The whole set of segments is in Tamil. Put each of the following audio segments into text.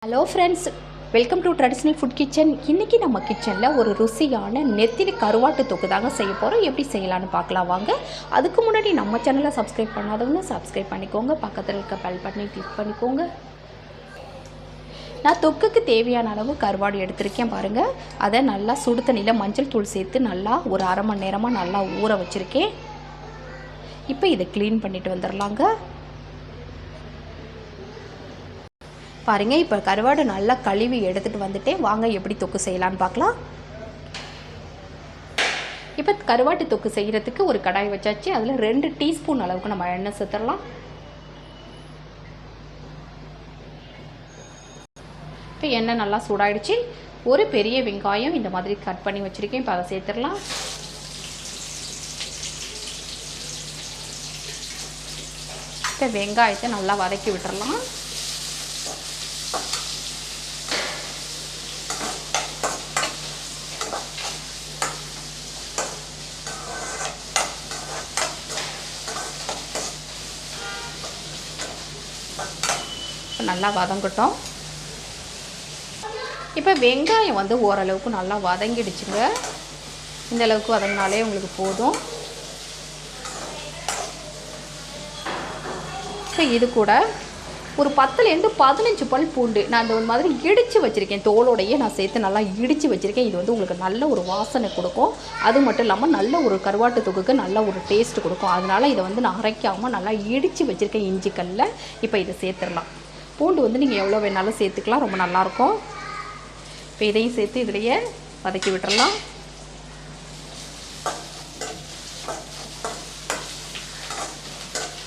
Hello friends, welcome to traditional food kitchen. இன்றைக்கி நம்ம கிச்சனில் ஒரு ருசியான நெத்திலி கருவாட்டு தொக்கு தாங்க செய்ய போகிறோம். எப்படி செய்யலான்னு பார்க்கலாம் வாங்க. அதுக்கு முன்னாடி நம்ம சேனலை சப்ஸ்கிரைப் பண்ணாதவங்க சப்ஸ்கிரைப் பண்ணிக்கோங்க. பக்கத்தில் இருக்க பெல் பட்டனை கிளிக் பண்ணிக்கோங்க. நான் தொக்குக்கு தேவையான அளவு கருவாடு எடுத்திருக்கேன் பாருங்கள். அதை நல்லா சுடு தண்ணியில் மஞ்சள் தூள் சேர்த்து நல்லா ஒரு அரை மணி நேரமாக நல்லா ஊற வச்சுருக்கேன். இப்போ இதை க்ளீன் பண்ணிட்டு வந்துடலாங்க. பாருங்கள், இப்போ கருவாடு நல்லா கழுவி எடுத்துகிட்டு வந்துட்டேன். வாங்க எப்படி தொக்கு செய்யலான்னு பார்க்கலாம். இப்போ கருவாட்டு தொக்கு செய்கிறதுக்கு ஒரு கடாய் வச்சாச்சு. அதில் 2 டீஸ்பூன் அளவுக்கு நம்ம எண்ணெய் சேர்த்துடலாம். இப்போ எண்ணெய் நல்லா சூடாயிடுச்சு. ஒரு பெரிய வெங்காயம் இந்த மாதிரி கட் பண்ணி வச்சுருக்கேன். இப்போ அதை சேர்த்துடலாம். இப்போ வெங்காயத்தை நல்லா வதக்கி விட்டுறலாம். நல்லா வதங்கட்டும். இப்போ வெங்காயம் ஓரளவுக்கு நல்லா வதங்கிடுச்சுங்க. இந்த அளவுக்கு வதங்கினாலே உங்களுக்கு போதும். இப்போ இது கூட ஒரு 10லேருந்து 15 பல் பூண்டு நான் இந்த மாதிரி இடித்து வச்சுருக்கேன். தோலோடையே நான் சேர்த்து நல்லா இடித்து வச்சுருக்கேன். இது உங்களுக்கு நல்ல ஒரு வாசனை கொடுக்கும். அது மட்டும் இல்லாமல் நல்ல ஒரு கருவாட்டு தொக்குக்கு நல்ல ஒரு டேஸ்ட் கொடுக்கும். அதனால் இதை நான் அரைக்காமல் நல்லா இடித்து வச்சுருக்கேன் இஞ்சி கல்லில். இப்போ இதை சேர்த்துடலாம். பூண்டு நீங்கள் எவ்வளோ வேணாலும் சேர்த்துக்கலாம், ரொம்ப நல்லாயிருக்கும். இப்போ இதையும் சேர்த்து இதிலையே வதக்கி விட்டுறலாம்.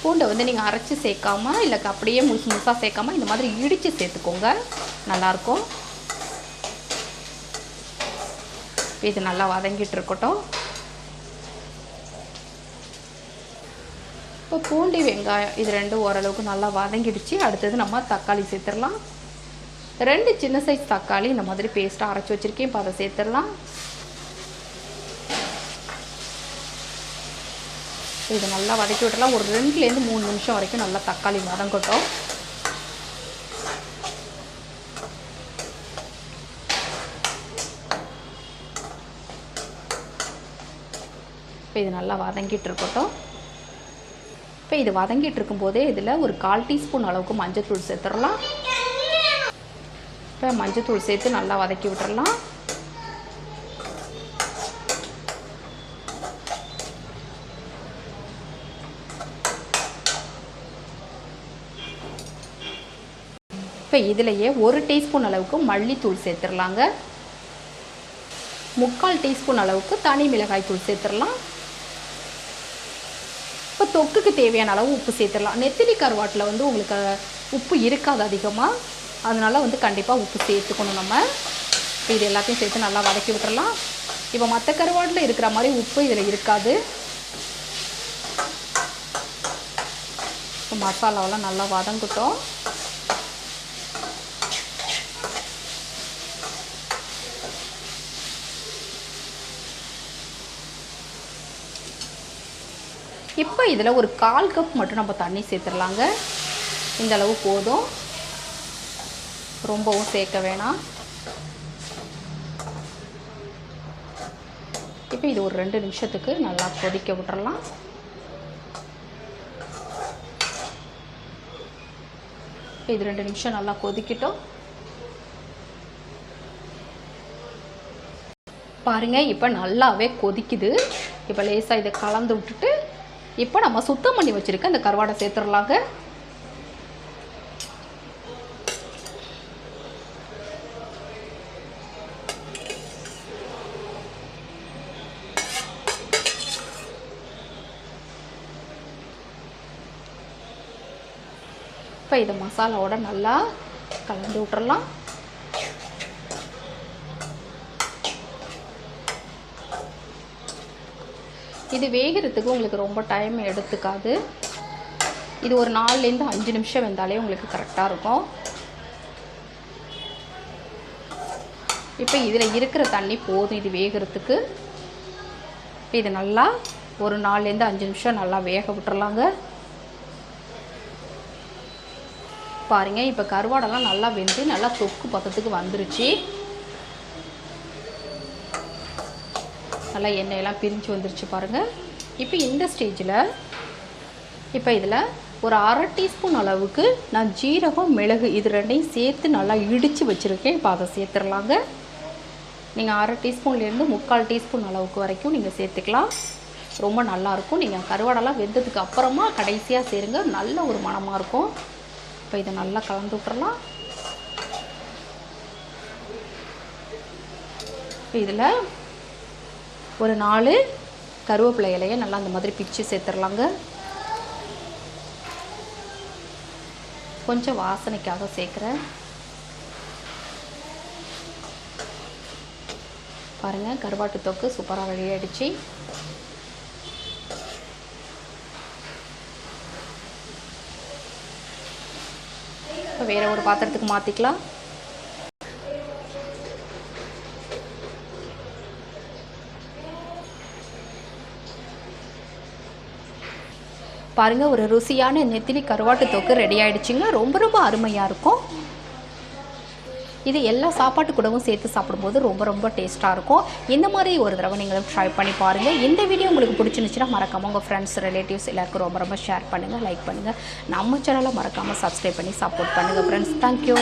பூண்டை நீங்கள் அரைச்சி சேர்க்காமல் இல்லை அப்படியே முழுசாக சேர்க்காமல் இந்த மாதிரி இடித்து சேர்த்துக்கோங்க, நல்லாயிருக்கும். இது நல்லா வதங்கிட்டு இருக்கட்டும். இப்போ பூண்டு வெங்காயம் இது 2 ஓரளவுக்கு நல்லா வதங்கிடுச்சு. அடுத்தது நம்ம தக்காளி சேர்த்துடலாம். 2 சின்ன சைஸ் தக்காளி இந்த மாதிரி பேஸ்ட்டாக அரைச்சி வச்சுருக்கேன். இப்போ அதை சேர்த்துடலாம். இது நல்லா வதக்கி விட்டுறலாம். ஒரு 2லேருந்து 3 நிமிஷம் வரைக்கும் நல்லா தக்காளி வதங்கட்டும். இப்போ இது நல்லா வதங்கிட்டு இருக்கட்டும். இப்போ இது வதங்கிட்டு இருக்கும்போதே இதில் ஒரு 1/4 டீஸ்பூன் அளவுக்கு மஞ்சத்தூள் சேர்த்துடலாம். இப்போ மஞ்சத்தூள் சேர்த்து நல்லா வதக்கி விட்டுறலாம். இப்போ இதிலையே 1 டீஸ்பூன் அளவுக்கு மல்லித்தூள் சேர்த்துடலாங்க. 3/4 டீஸ்பூன் அளவுக்கு தனி மிளகாய் தூள் சேர்த்துடலாம். இப்போ தொக்குக்கு தேவையான அளவு உப்பு சேர்த்துடலாம். நெத்திலி கருவாட்டில் உங்களுக்கு உப்பு இருக்காது அதிகமாக, அதனால் கண்டிப்பாக உப்பு சேர்த்துக்கணும் நம்ம. இப்போ இது எல்லாத்தையும் சேர்த்து நல்லா வதக்கி விட்டுறலாம். இப்போ மற்ற கருவாட்டில் இருக்கிற மாதிரி உப்பு இதில் இருக்காது. இப்போ மசாலாவெல்லாம் நல்லா வதங்கட்டும். இப்போ இதில் ஒரு 1/4 கப் மட்டும் நம்ம தண்ணி சேர்த்துடலாங்க. இந்த அளவு போதும், ரொம்பவும் சேர்க்க வேணாம். இப்போ இது ஒரு 2 நிமிஷத்துக்கு நல்லா கொதிக்க விட்டுறலாம். இது 2 நிமிஷம் நல்லா கொதிக்கட்டும். பாருங்கள், இப்போ நல்லாவே கொதிக்குது. இப்போ லேசாக இதை கலந்து விட்டுட்டு இப்போ நம்ம சுத்தம் பண்ணி வச்சுருக்க இந்த கருவாடை சேர்த்துடலாங்க. இப்போ இதை மசாலாவோட நல்லா கலந்து விட்டுறலாம். இது வேகிறதுக்கு உங்களுக்கு ரொம்ப டைம் எடுத்துக்காது. இது ஒரு 4லேருந்து 5 நிமிஷம் வெந்தாலே உங்களுக்கு கரெக்டாக இருக்கும். இப்போ இதில் இருக்கிற தண்ணி போதும் இது வேகிறதுக்கு. இப்போ இது நல்லா ஒரு 4லேருந்து 5 நிமிஷம் நல்லா வேக விட்டுறலாங்க. பாருங்கள், இப்போ கருவாடெல்லாம் நல்லா வெந்து நல்லா தொக்கு பதத்துக்கு வந்துருச்சு. நல்லா எண்ணெயெல்லாம் பிரிஞ்சு வந்துருச்சு பாருங்கள். இப்போ இந்த ஸ்டேஜில் இப்போ இதில் ஒரு 1/2 டீஸ்பூன் அளவுக்கு நான் ஜீரகம், மிளகு இது ரெண்டையும் சேர்த்து நல்லா இடித்து வச்சுருக்கேன். இப்போ அதை சேர்த்துடலாங்க. நீங்கள் 1/2 டீஸ்பூன்லேருந்து 3/4 டீஸ்பூன் அளவுக்கு வரைக்கும் நீங்கள் சேர்த்துக்கலாம். ரொம்ப நல்லாயிருக்கும். நீங்கள் கருவாடெல்லாம் வெந்ததுக்கு அப்புறமா கடைசியாக சேருங்க, நல்ல ஒரு மணமாக இருக்கும். இப்போ இதை நல்லா கலந்து விட்டுறலாம். இப்போ இதில் ஒரு 4 கருவேப்பிலை இலையை நல்லா அந்த மாதிரி பிச்சு சேர்த்துடலாங்க. கொஞ்சம் வாசனைக்காக சேர்க்குறேன். பாருங்கள், கருவாட்டு தொக்கு சூப்பராக ரெடி ஆகிடுச்சு. இப்போ வேறு ஒரு பாத்திரத்துக்கு மாற்றிக்கலாம். பாருங்கள், ஒரு ருசியான நெத்திலி கருவாட்டு தொக்கு ரெடி ஆகிடுச்சிங்க. ரொம்ப ரொம்ப அருமையாக இருக்கும். இது எல்லா சாப்பாட்டு கூடவும் சேர்த்து சாப்பிடும்போது ரொம்ப ரொம்ப டேஸ்ட்டாக இருக்கும். இந்த மாதிரி ஒரு தடவை நீங்களும் ட்ரை பண்ணி பாருங்கள். இந்த வீடியோ உங்களுக்கு பிடிச்சிருந்துச்சுன்னா மறக்காமல் உங்கள் ஃப்ரெண்ட்ஸ், ரிலேட்டிவ்ஸ் எல்லாருக்கும் ரொம்ப ரொம்ப ஷேர் பண்ணுங்கள், லைக் பண்ணுங்கள். நம்ம சேனலை மறக்காமல் சப்ஸ்கிரைப் பண்ணி சப்போர்ட் பண்ணுங்கள் ஃப்ரெண்ட்ஸ். தேங்க்யூ.